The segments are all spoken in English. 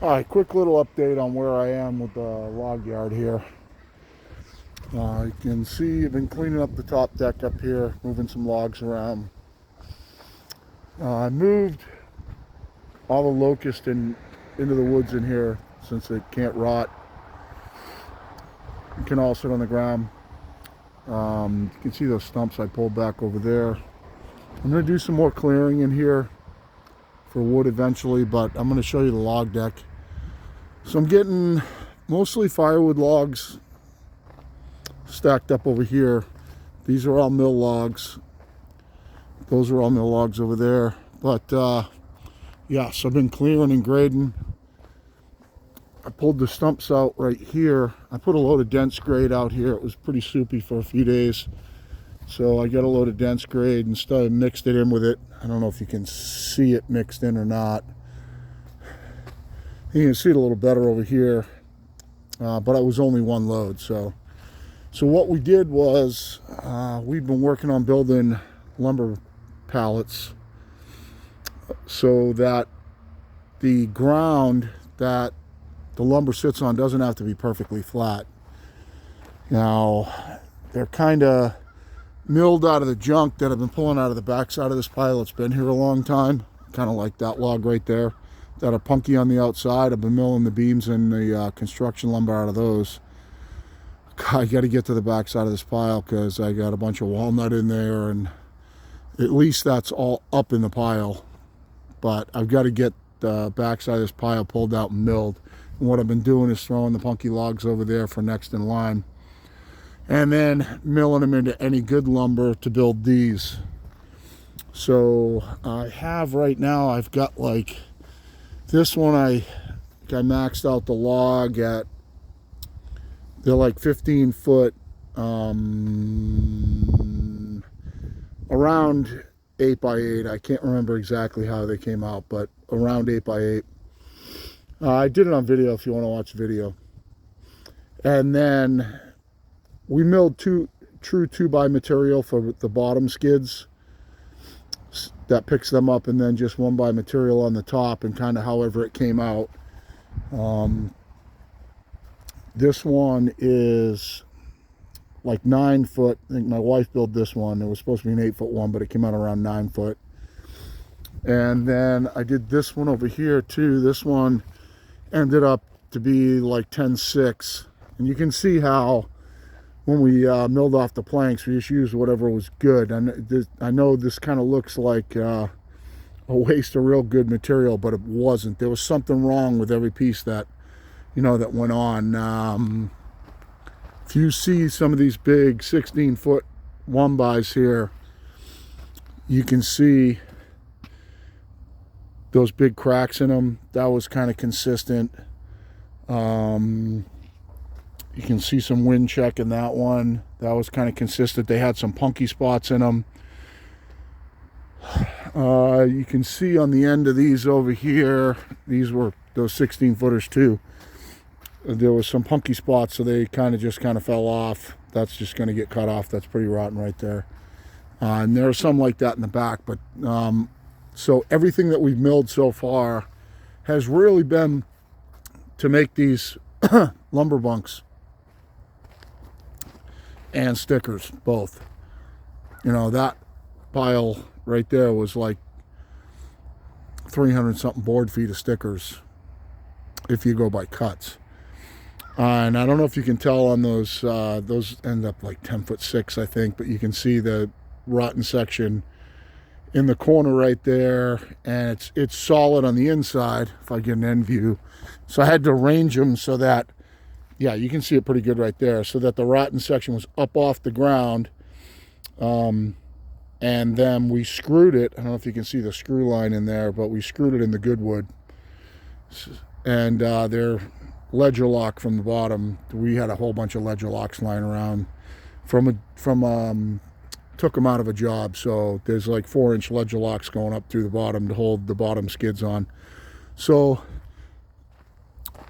All right, quick little update on where I am with the log yard here. You can see I've been cleaning up the top deck up here, moving some logs around. I moved all the locust into the woods in here since it can't rot. It can all sit on the ground. You can see those stumps I pulled back over there. I'm going to do some more clearing in here for wood eventually, but I'm going to show you the log deck. So I'm getting mostly firewood logs stacked up over here. These are all mill logs. Those are all mill logs over there. But yeah, so I've been clearing and grading. I pulled the stumps out right here. I put a load of dense grade out here. It was pretty soupy for a few days. So I got a load of dense grade and started mixed it in with it. I don't know if you can see it mixed in or not. You can see it a little better over here, but it was only one load. So what we did was we've been working on building lumber pallets so that the ground that the lumber sits on doesn't have to be perfectly flat. Now, they're kind of milled out of the junk that I've been pulling out of the backside of this pile. It's been here a long time, kind of like that log right there. That are punky on the outside. I've been milling the beams and the construction lumber out of those. I got to get to the back side of this pile because I got a bunch of walnut in there, and at least that's all up in the pile. But I've got to get the back side of this pile pulled out and milled. And what I've been doing is throwing the punky logs over there for next in line, and then milling them into any good lumber to build these. So I have right now, I've got like this one, I maxed out the log at, they're like 15 foot, around 8 by 8. I can't remember exactly how they came out, but around 8 by 8. I did it on video if you want to watch the video. And then we milled true 2x material for the bottom skids. That picks them up, and then just 1x material on the top, and kind of however it came out. This one is like 9 foot. I think my wife built this one. It was supposed to be an 8 foot one, but it came out around 9 foot. And then I did this one over here too. This one ended up to be like 10.6, and you can see how when we milled off the planks, we just used whatever was good. And I know this kind of looks like a waste of real good material, but it wasn't. There was something wrong with every piece that, that went on. If you see some of these big 16-foot 1x here, you can see those big cracks in them. That was kind of consistent. You can see some wind check in that one. That was kind of consistent. They had some punky spots in them. You can see on the end of these over here, these were those 16 footers too. There was some punky spots, so they kind of fell off. That's just going to get cut off. That's pretty rotten right there. And there are some like that in the back. But so everything that we've milled so far has really been to make these lumber bunks and stickers, both. That pile right there was like 300 something board feet of stickers if you go by cuts. And I don't know if you can tell on those end up like 10'6", I think, but you can see the rotten section in the corner right there, and it's solid on the inside if I get an end view. So I had to arrange them so that, yeah, you can see it pretty good right there, so that the rotten section was up off the ground. And then we screwed it. I don't know if you can see the screw line in there, but we screwed it in the good wood. And they're ledger lock from the bottom. We had a whole bunch of ledger locks lying around took them out of a job. So there's like 4-inch ledger locks going up through the bottom to hold the bottom skids on. So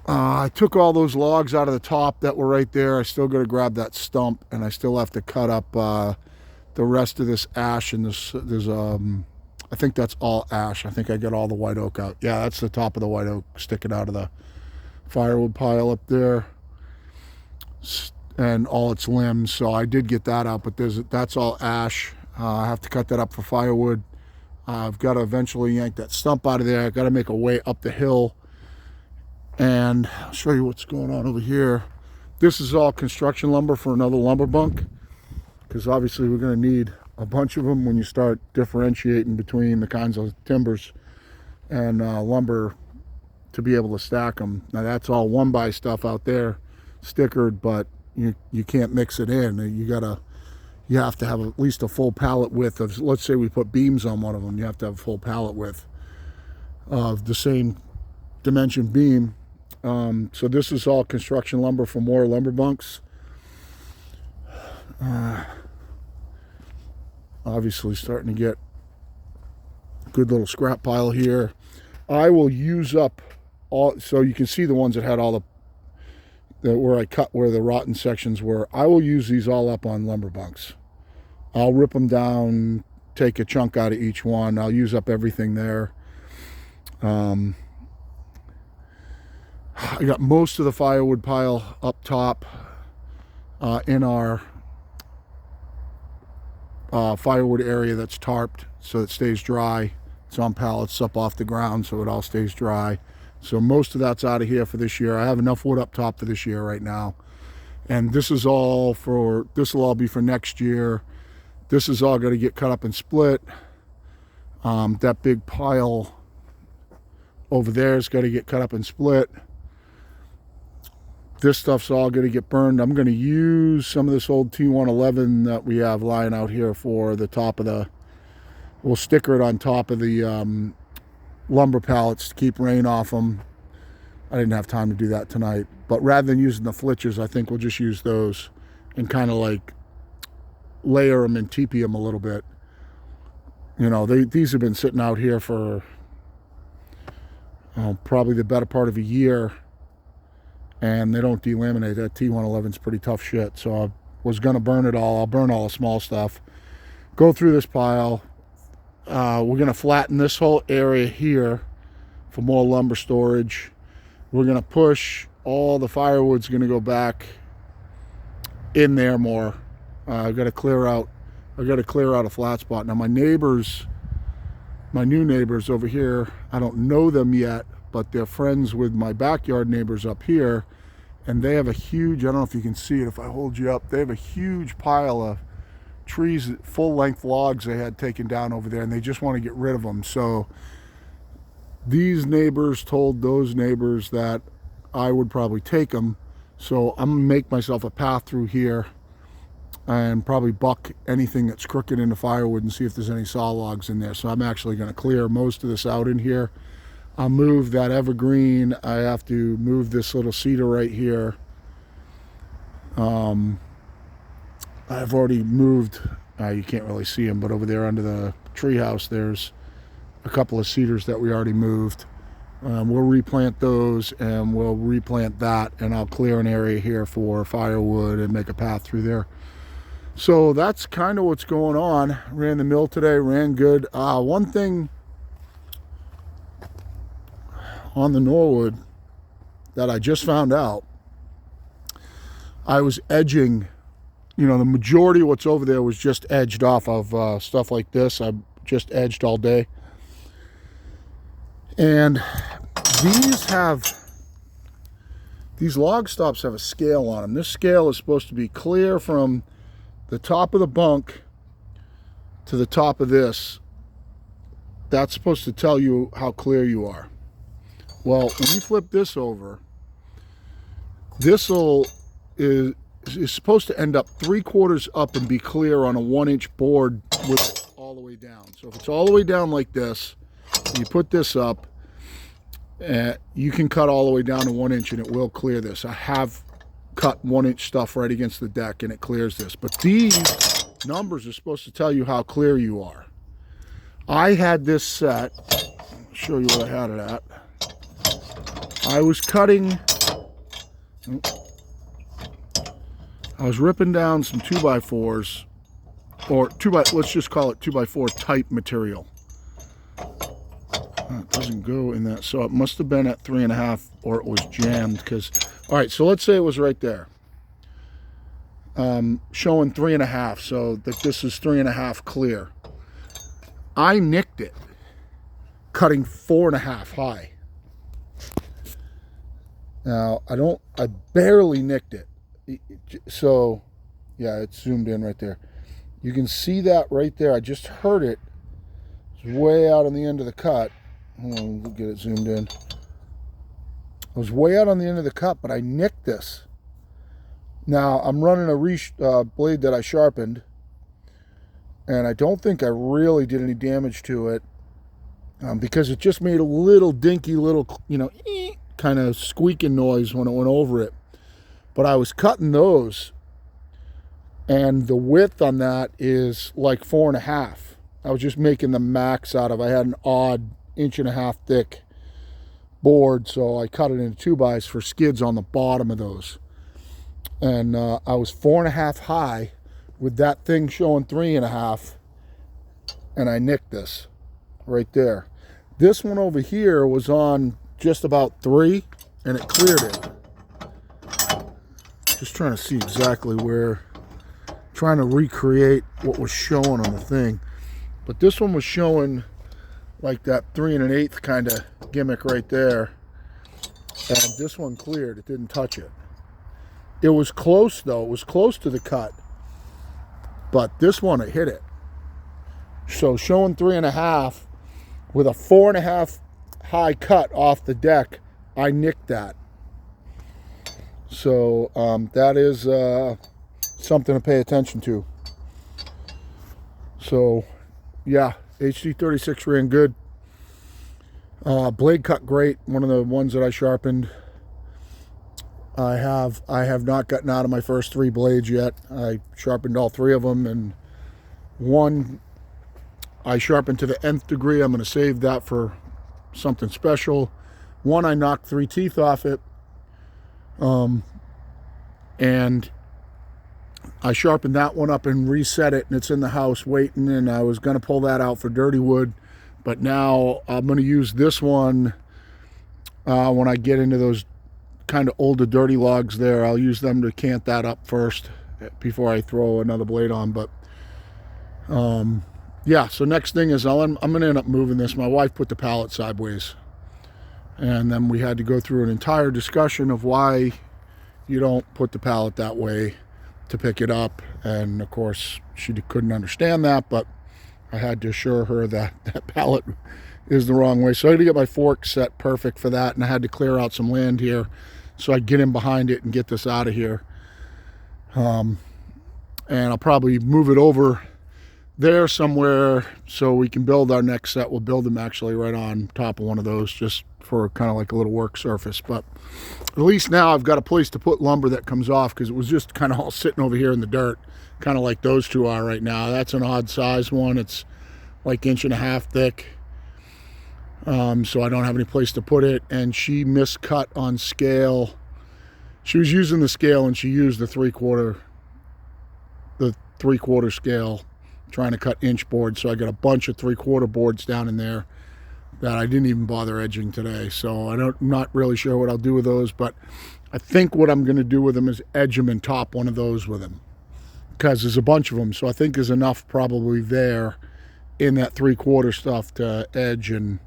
I took all those logs out of the top that were right there. I still got to grab that stump, and I still have to cut up the rest of this ash. And there's I I think that's all ash. I think I got all the white oak out. Yeah, that's the top of the white oak sticking out of the firewood pile up there, and all its limbs. So I did get that out, but that's all ash. I have to cut that up for firewood. I've got to eventually yank that stump out of there. I've got to make a way up the hill, and I'll show you what's going on over here. This is all construction lumber for another lumber bunk, because obviously we're going to need a bunch of them when you start differentiating between the kinds of timbers and lumber to be able to stack them. Now that's all one by stuff out there, stickered, but you can't mix it in. You have to have at least a full pallet width of, let's say we put beams on one of them, you have to have a full pallet width of the same dimension beam. So this is all construction lumber for more lumber bunks. Obviously starting to get a good little scrap pile here. I will use up all, so you can see the ones that had all where I cut where the rotten sections were. I will use these all up on lumber bunks. I'll rip them down, take a chunk out of each one. I'll use up everything there. I got most of the firewood pile up top in our firewood area that's tarped, so it stays dry. It's on pallets up off the ground, so it all stays dry. So most of that's out of here for this year. I have enough wood up top for this year right now. And this will all be for next year. This is all going to get cut up and split. That big pile over there is going to get cut up and split. This stuff's all going to get burned. I'm going to use some of this old T111 that we have lying out here for the top of the, we'll sticker it on top of the lumber pallets to keep rain off them. I didn't have time to do that tonight, but rather than using the flitches, I think we'll just use those and kind of like layer them and teepee them a little bit. You know, these have been sitting out here for probably the better part of a year, and they don't delaminate. That T111 is pretty tough shit. So I was going to burn it all. I'll burn all the small stuff. Go through this pile. We're going to flatten this whole area here for more lumber storage. We're going to push all the firewood's going to go back in there more. I've got to clear out a flat spot. Now my neighbors, my new neighbors over here, I don't know them yet, but they're friends with my backyard neighbors up here, and they have a huge, I don't know if you can see it if I hold you up, they have a huge pile of trees, full-length logs they had taken down over there, and they just want to get rid of them. So these neighbors told those neighbors that I would probably take them. So I'm going to make myself a path through here and probably buck anything that's crooked into firewood and see if there's any saw logs in there. So I'm actually going to clear most of this out in here. I'll move that evergreen. I have to move this little cedar right here. I've already moved, you can't really see them, but over there under the treehouse there's a couple of cedars that we already moved. We'll replant those, and we'll replant that, and I'll clear an area here for firewood and make a path through there. So that's kind of what's going on. Ran the mill today, ran good. One thing on the Norwood that I just found out, I was edging, you know, the majority of what's over there was just edged off of stuff like this. I just edged all day. And these log stops have a scale on them. This scale is supposed to be clear from the top of the bunk to the top of this. That's supposed to tell you how clear you are. Well, when you flip this over, this is supposed to end up 3/4 up and be clear on a 1-inch board with it all the way down. So if it's all the way down like this, you put this up, you can cut all the way down to 1 inch and it will clear this. I have cut 1-inch stuff right against the deck and it clears this. But these numbers are supposed to tell you how clear you are. I had this set, I'll show you what I had it at. I was cutting, I was ripping down some 2x4s, or let's just call it 2x4 type material. it doesn't go in that, so it must have been at 3.5 or it was jammed. Because, all right, so let's say it was right there, showing 3.5, so that this is 3.5 clear. I nicked it cutting 4.5 high. Now I barely nicked it. So yeah, it's zoomed in right there. You can see that right there. I just heard it. It's way out on the end of the cut. Hold on, we'll get it zoomed in. It was way out on the end of the cut, but I nicked this. Now I'm running a blade that I sharpened, and I don't think I really did any damage to it, because it just made a little dinky little, kind of squeaking noise when it went over it. But I was cutting those, and the width on that is like 4.5. I was just making the max out of. I had an odd 1.5 thick board, so I cut it into 2x for skids on the bottom of those. And I was 4.5 high with that thing showing 3.5, and I nicked this right there. This one over here was on just about 3, and it cleared it. Just trying to see exactly where, trying to recreate what was showing on the thing. But this one was showing like that 3 1/8 kind of gimmick right there. And this one cleared, it didn't touch it. It was close though, it was close to the cut. But this one, it hit it. So showing 3.5 with a 4.5 high cut off the deck, I nicked that. So that is something to pay attention to. So yeah, HD36 ran good. Blade cut great. One of the ones that I sharpened. I have not gotten out of my first 3 blades yet. I sharpened all 3 of them, and one I sharpened to the nth degree. I'm going to save that for something special. One I knocked 3 teeth off it, and I sharpened that one up and reset it, and it's in the house waiting, and I was going to pull that out for dirty wood, but now I'm going to use this one when I get into those kind of older dirty logs there. I'll use them to cant that up first before I throw another blade on. But yeah, so next thing is I'm going to end up moving this. My wife put the pallet sideways, and then we had to go through an entire discussion of why you don't put the pallet that way to pick it up. And of course she couldn't understand that, but I had to assure her that that pallet is the wrong way. So I had to get my fork set perfect for that, and I had to clear out some land here so I get in behind it and get this out of here. And I'll probably move it over there somewhere so we can build our next set. We'll build them actually right on top of one of those, just for kind of like a little work surface. But at least now I've got a place to put lumber that comes off, because it was just kind of all sitting over here in the dirt, kind of like those two are right now. That's an odd size one. It's like 1.5 thick. So I don't have any place to put it, and she miscut on scale. She was using the scale, and she used the 3/4 scale trying to cut inch boards. So I got a bunch of 3/4 boards down in there that I didn't even bother edging today. So I'm not really sure what I'll do with those, but I think what I'm going to do with them is edge them and top one of those with them, because there's a bunch of them. So I think there's enough probably there in that 3/4 stuff to edge and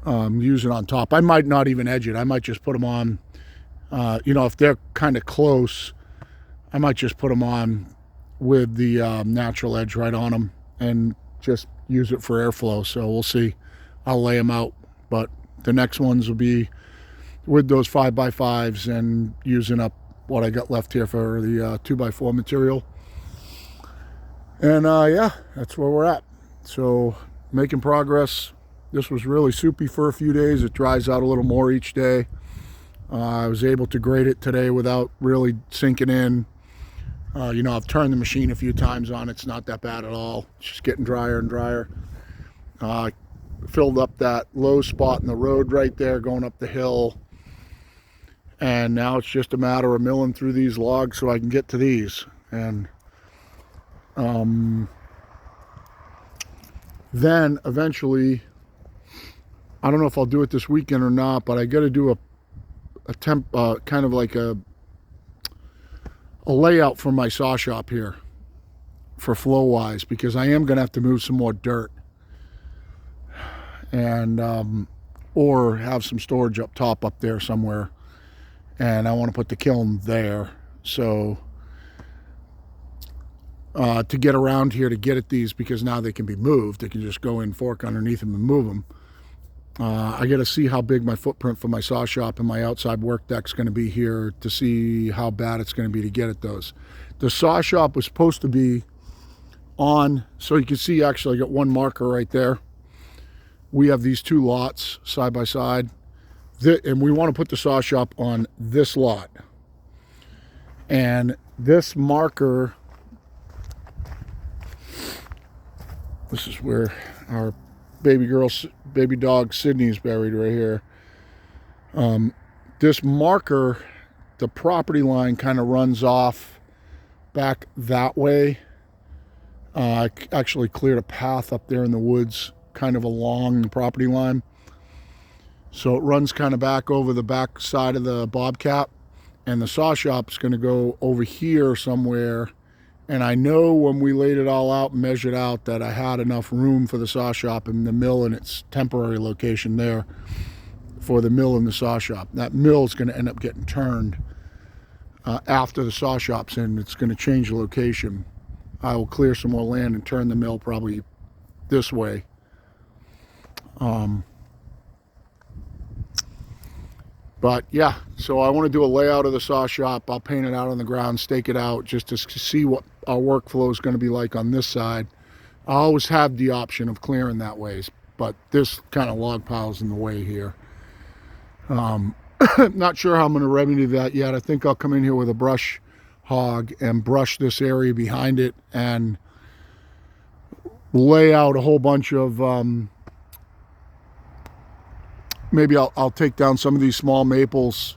use it on top. I might not even edge it. I might just put them on, if they're kind of close, I might just put them on with the natural edge right on them and just use it for airflow. So we'll see. I'll lay them out, but the next ones will be with those 5x5s and using up what I got left here for the 2x4 material. And yeah, that's where we're at. So making progress. This was really soupy for a few days. It dries out a little more each day. I was able to grate it today without really sinking in. I've turned the machine a few times on. It's not that bad at all. It's just getting drier and drier. Filled up that low spot in the road right there going up the hill. And now it's just a matter of milling through these logs so I can get to these. And then eventually I don't know if I'll do it this weekend or not, but I got to do a kind of like a layout for my saw shop here for flow wise, because I am going to have to move some more dirt and or have some storage up top up there somewhere, and I want to put the kiln there. So to get around here to get at these, because now they can be moved, they can just go in, fork underneath them and move them. I got to see how big my footprint for my saw shop and my outside work deck is going to be here to see how bad it's going to be to get at those. The saw shop was supposed to be on, so you can see actually I got one marker right there. We have these two lots side by side, and we want to put the saw shop on this lot. And this marker, this is where our baby dog Sydney's buried right here. This marker, the property line kind of runs off back that way. I actually cleared a path up there in the woods kind of along the property line. So it runs kind of back over the back side of the bobcat, and the saw shop's going to go over here somewhere. And I know when we laid it all out and measured out that I had enough room for the saw shop and the mill in its temporary location there for the mill and the saw shop. That mill is going to end up getting turned after the saw shop's in. It's going to change the location. I will clear some more land and turn the mill probably this way. But yeah, so I want to do a layout of the saw shop. I'll paint it out on the ground, stake it out, just to see what our workflow is going to be like on this side. I always have the option of clearing that ways, but this kind of log pile's in the way here. Not sure how I'm going to remedy that yet. I think I'll come in here with a brush hog and brush this area behind it and lay out a whole bunch of maybe I'll take down some of these small maples.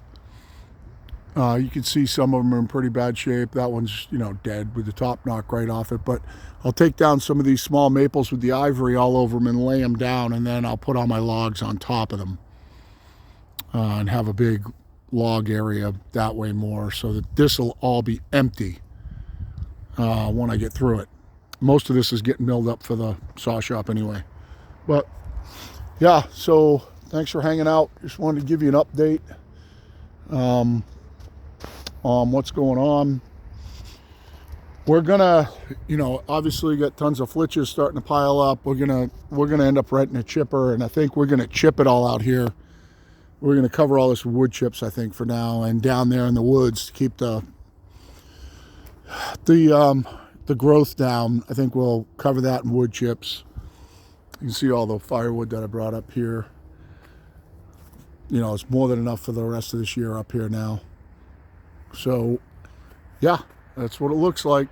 You can see some of them are in pretty bad shape. That one's, you know, dead with the top knocked right off it. But I'll take down some of these small maples with the ivory all over them and lay them down, and then I'll put all my logs on top of them and have a big log area that way more, so that this will all be empty when I get through it. Most of this is getting milled up for the saw shop anyway. But yeah, so thanks for hanging out. Just wanted to give you an update on what's going on. We're gonna, you know, obviously got tons of flitches starting to pile up. We're gonna end up renting a chipper, and I think we're gonna chip it all out here. We're gonna cover all this with wood chips, I think, for now, and down there in the woods to keep the growth down. I think we'll cover that in wood chips. You can see all the firewood that I brought up here. You know, it's more than enough for the rest of this year up here now. So yeah, that's what it looks like.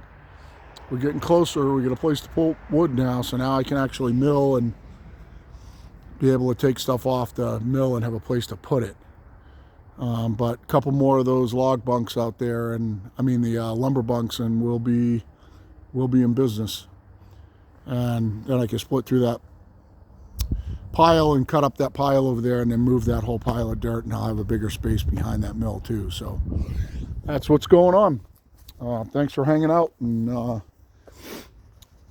We're getting closer. We got a place to pull wood now, so now I can actually mill and be able to take stuff off the mill and have a place to put it. But a couple more of those log bunks out there, and I mean the lumber bunks, and we'll be in business. And then I can split through that pile and cut up that pile over there, and then move that whole pile of dirt, and I'll have a bigger space behind that mill too. So that's what's going on. Thanks for hanging out, and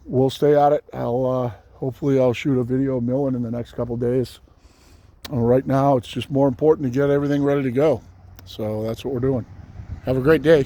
we'll stay at it. Hopefully I'll shoot a video milling in the next couple days. Right now it's just more important to get everything ready to go. So that's what we're doing. Have a great day.